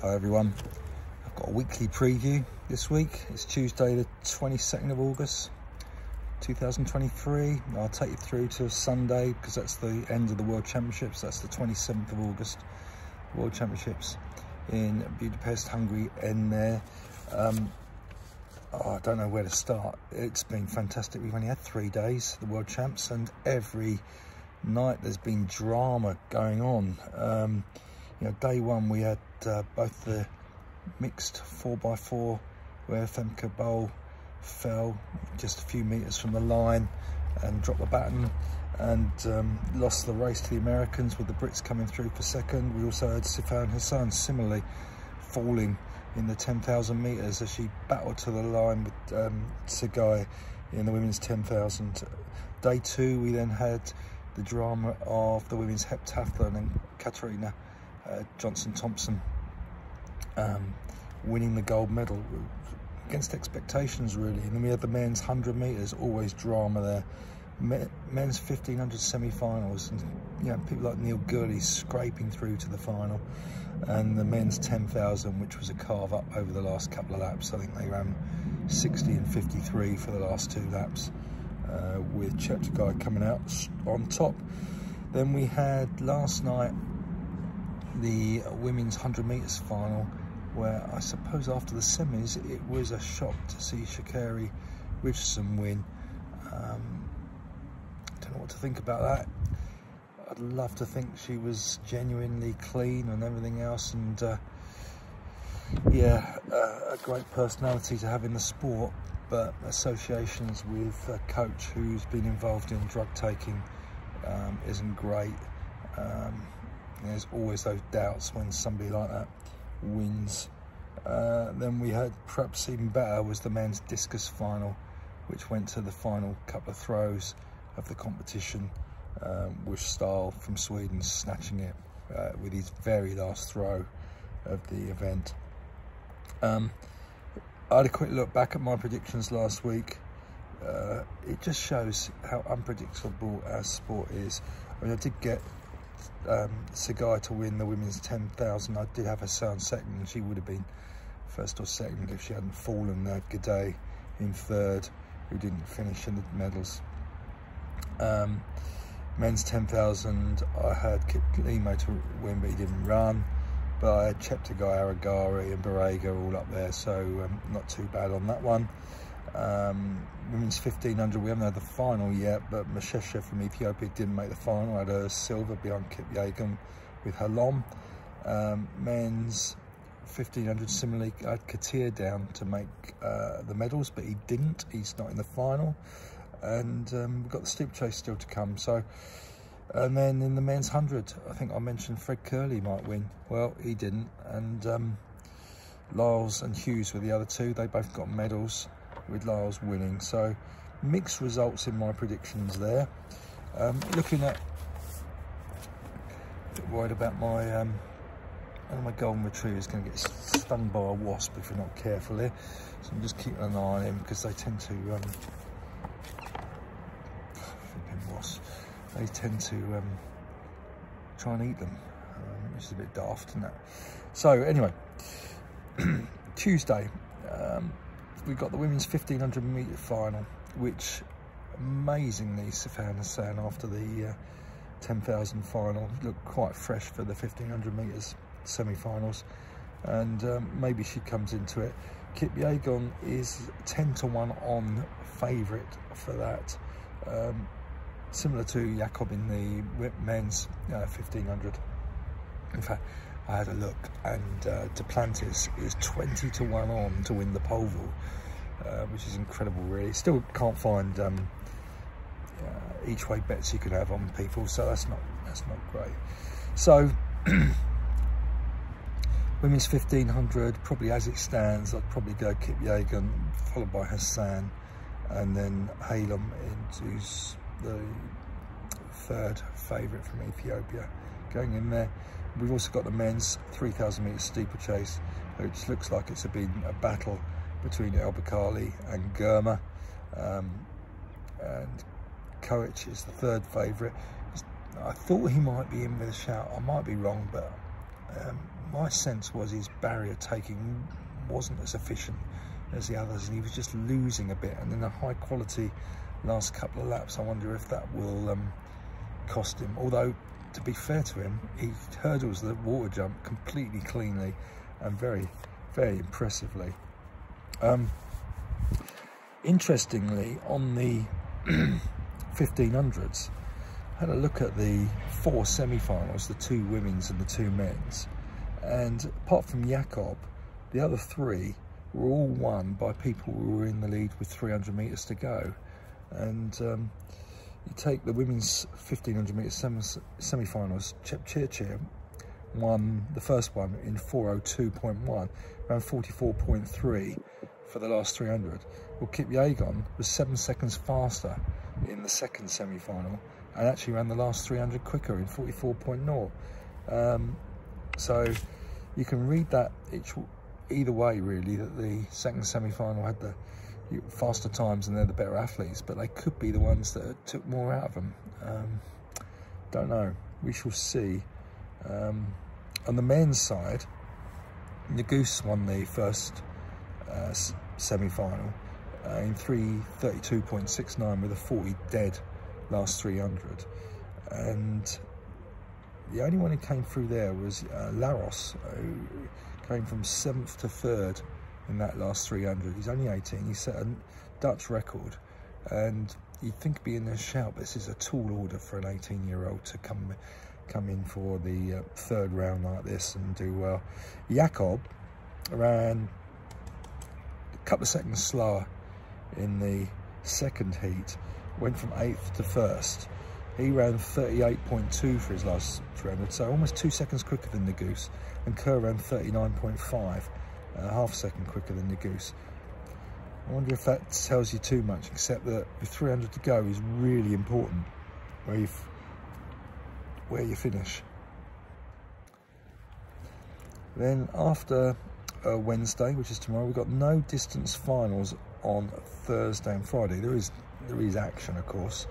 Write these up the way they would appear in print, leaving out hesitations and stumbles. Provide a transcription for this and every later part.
Hi everyone, I've got a weekly preview this week. It's Tuesday the 22nd of August 2023. I'll take you through to Sunday because that's the end of the World Championships. That's the 27th of August. World Championships in Budapest, Hungary end there. I don't know where to start. It's been fantastic. We've only had 3 days, the World Champs, and every night there's been drama going on. You know, day one we had both the mixed 4x4 where Femke Bol fell just a few metres from the line and dropped the baton and lost the race to the Americans, with the Brits coming through for second. We also had Sifan Hassan similarly falling in the 10,000 metres as she battled to the line with Tsegay in the women's 10,000. Day two we then had the drama of the women's heptathlon and Katarina Johnson-Thompson winning the gold medal against expectations really. And then we had the men's 100 metres, always drama there. Men's 1500 semi-finals, and you know, people like Neil Gurley scraping through to the final, and the men's 10,000, which was a carve up over the last couple of laps. I think they ran 60 and 53 for the last 2 laps, with Cheptegei coming out on top. Then we had last night the women's 100 metres final, where I suppose after the semis it was a shock to see Sha'Carri Richardson win. Don't know what to think about that. I'd love to think she was genuinely clean and everything else, and yeah, a great personality to have in the sport, but associations with a coach who's been involved in drug taking isn't great. There's always those doubts when somebody like that wins. Then we had, perhaps even better, was the men's discus final, which went to the final couple of throws of the competition, with Stahl from Sweden snatching it with his very last throw of the event. I had a quick look back at my predictions last week. It just shows how unpredictable our sport is. I mean, I did get Tsegay to win the women's 10,000. I did have her son second, and she would have been first or second if she hadn't fallen. Gaudet in third, who didn't finish in the medals. Men's 10,000, I had Kiplimo to win, but he didn't run. But I had Cheptegei, Arigari and Barega all up there, so not too bad on that one. Women's 1500, we haven't had the final yet, but Mashesha from Ethiopia didn't make the final. I had a silver behind Kipyegon with Halom. Men's 1500, similarly, I had Katir down to make the medals, but he didn't. He's not in the final. And we've got the steeplechase still to come. So, and then in the men's 100, I think I mentioned Fred Curley might win. Well, he didn't. And Lyles and Hughes were the other two. They both got medals, with Lyles winning. So mixed results in my predictions there. Looking at, a bit worried about my one of my golden retrievers going to get stung by a wasp if you're not careful here, so I'm just keeping an eye on him because they tend to they tend to try and eat them, which is a bit daft, isn't it? So anyway, Tuesday we've got the women's 1500 metre final, which amazingly Sifan Hassan, after the 10,000 final, looked quite fresh for the 1500 metres semi-finals, and maybe she comes into it. Kipyegon is 10-1 on favourite for that, similar to Jakob in the men's 1500. In fact, I had a look, and Duplantis is 20-1 on to win the pole vault, which is incredible really. Still can't find each way bets you could have on people, so that's not great. So women's 1500, probably as it stands, I'd probably go Kipyegon, followed by Hassan, and then Halom, who's the third favourite from Ethiopia, going in there. We've also got the men's 3,000 metre steeplechase, which looks like it's been a battle between El Bakkali and Girma, and Koech is the third favourite. I thought he might be in with a shout. I might be wrong, but my sense was his barrier taking wasn't as efficient as the others, and he was just losing a bit. And in a high quality last couple of laps, I wonder if that will cost him. Although, to be fair to him, he hurdles the water jump completely cleanly and very, very impressively. Interestingly, on the 1500s, I had a look at the 4 semi-finals, the 2 women's and the 2 men's, and apart from Jakob, the other 3 were all won by people who were in the lead with 300 metres to go. And you take the women's 1500 metre semi-finals, Chepchirchir won the first one in 4:02.1, around 44.3 for the last 300. Well, Kipyegon was 7 seconds faster in the second semi-final and actually ran the last 300 quicker in 44.0. So you can read that either way, really, that the second semi-final had the faster times and they're the better athletes, but they could be the ones that took more out of them. Don't know, we shall see. On the men's side, Nuguse won the first semi-final in 3:32.69 with a 40 dead last 300, and the only one who came through there was Laros, who came from 7th to 3rd in that last 300. He's only 18. He set a Dutch record, and you'd think it'd be in a shout, but this is a tall order for an 18-year-old to come in for the 3rd round like this and do well. Jakob ran a couple of seconds slower in the second heat, went from 8th to 1st. He ran 38.2 for his last 300, so almost 2 seconds quicker than Nuguse, and Kerr ran 39.5, half a second quicker than Nuguse. I wonder if that tells you too much, except that with 300 to go is really important where you finish. Then after Wednesday, which is tomorrow, we've got no distance finals on Thursday and Friday. There is action, of course.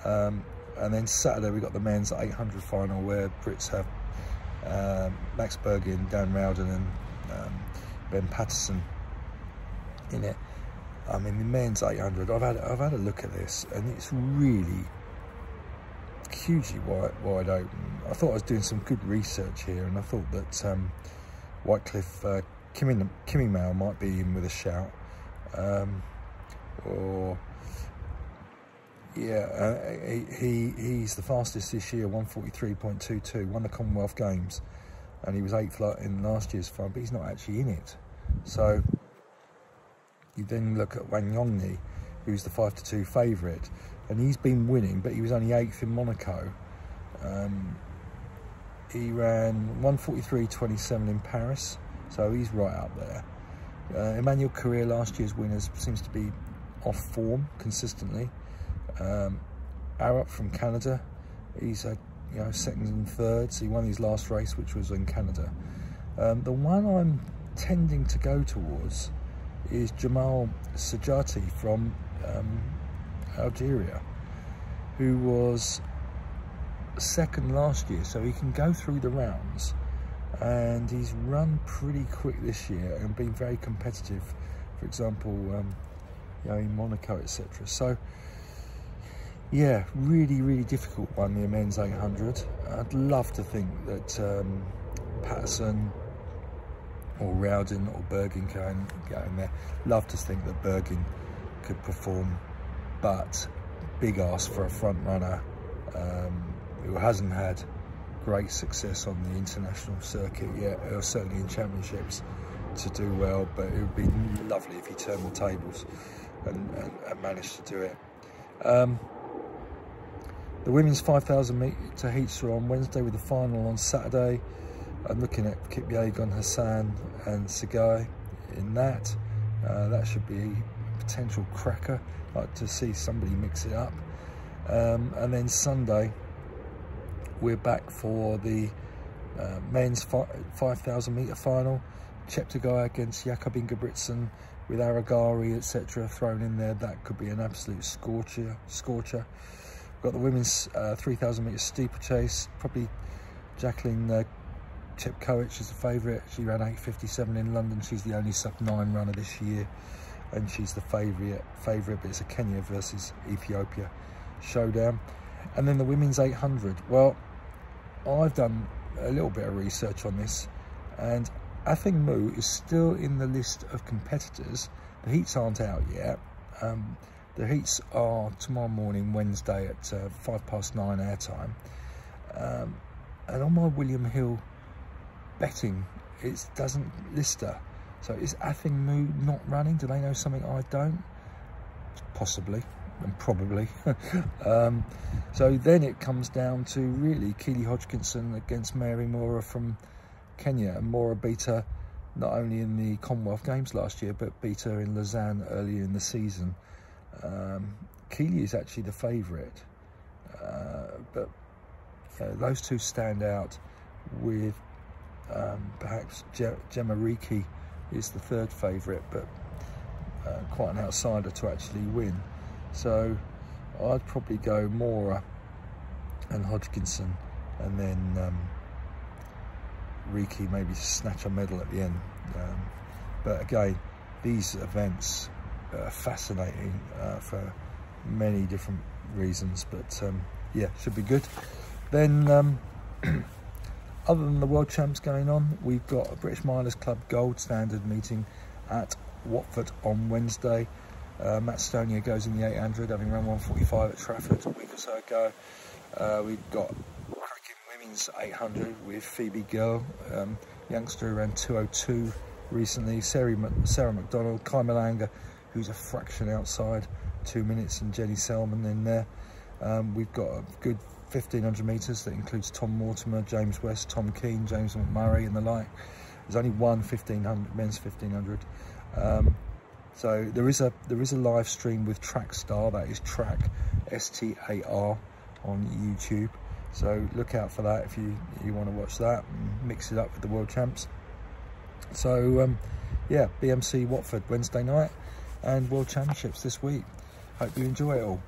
And then Saturday we've got the men's 800 final, where Brits have Max Bergin, Dan Rowden and Ben Patterson in it. I mean, the men's 800, I've had a look at this, and it's really hugely wide open. I thought I was doing some good research here, and I thought that Wycliffe Kimmimau might be in with a shout, or yeah, he's the fastest this year, 1:43.22, won the Commonwealth Games, and he was 8th in last year's final, but he's not actually in it. So you then look at Wang Yongni, who's the 5-2 favourite, and he's been winning, but he was only 8th in Monaco. He ran 1:43.27 in Paris, so he's right up there. Emmanuel Carrère, last year's winners, seems to be off form consistently. Arup from Canada, he's second and third, so he won his last race, which was in Canada. The one I'm tending to go towards is Jamal Sajati from Algeria, who was second last year, so he can go through the rounds, and he's run pretty quick this year and been very competitive, for example in Monaco, etc. So yeah, really difficult one, the men's 800. I'd love to think that Patterson or Rowden or Bergin can go in there. Love to think that Bergin could perform, but big ask for a front runner who hasn't had great success on the international circuit yet, or certainly in championships, to do well. But it would be lovely if he turned the tables and managed to do it. The women's 5,000 metre heats are on Wednesday, with the final on Saturday. I'm looking at Kipyegon, Hassan and Tsegay in that. That should be a potential cracker. I'd like to see somebody mix it up. And then Sunday, we're back for the men's 5,000 metre final. Cheptegei against Jakob Ingebrigtsen, with Aragari, etc. thrown in there. That could be an absolute scorcher. We've got the women's 3,000 metre steeplechase, probably Jacqueline Chepkoech is the favourite. She ran 8:57 in London. She's the only sub-9 runner this year, and she's the favourite. But it's a Kenya versus Ethiopia showdown. And then the women's 800. Well, I've done a little bit of research on this, and Athing Mu is still in the list of competitors. The heats aren't out yet. The heats are tomorrow morning, Wednesday at 9:05 our time. And on my William Hill betting, it doesn't list her. So is Athing Mu not running? Do they know something I don't? Possibly and probably. So then it comes down to really Keely Hodgkinson against Mary Moora from Kenya. And Moora beat her not only in the Commonwealth Games last year, but beat her in Lausanne earlier in the season. Keely is actually the favourite, but those two stand out, with perhaps Gemma Reekie is the third favourite, but quite an outsider to actually win. So I'd probably go Moora and Hodgkinson, and then Reekie maybe snatch a medal at the end. But again, these events are fascinating for many different reasons, but yeah, should be good. Then other than the World Champs going on, we've got a British Milers Club Gold Standard meeting at Watford on Wednesday. Matt Stonia goes in the 800, having run 1:45 at Trafford a week or so ago. We've got cricket women's 800 with Phoebe Gill, youngster who ran 2:02 recently. Sarah McDonald, Kai Malanga, who's a fraction outside 2 minutes, and Jenny Selman in there. We've got a good 1500 metres that includes Tom Mortimer, James West, Tom Keane, James McMurray and the like. There's only one 1500, men's 1500. So there is a live stream with Trackstar, that is Track STAR on YouTube. So look out for that if you want to watch that and mix it up with the World Champs. So yeah, BMC Watford Wednesday night and World Championships this week. Hope you enjoy it all.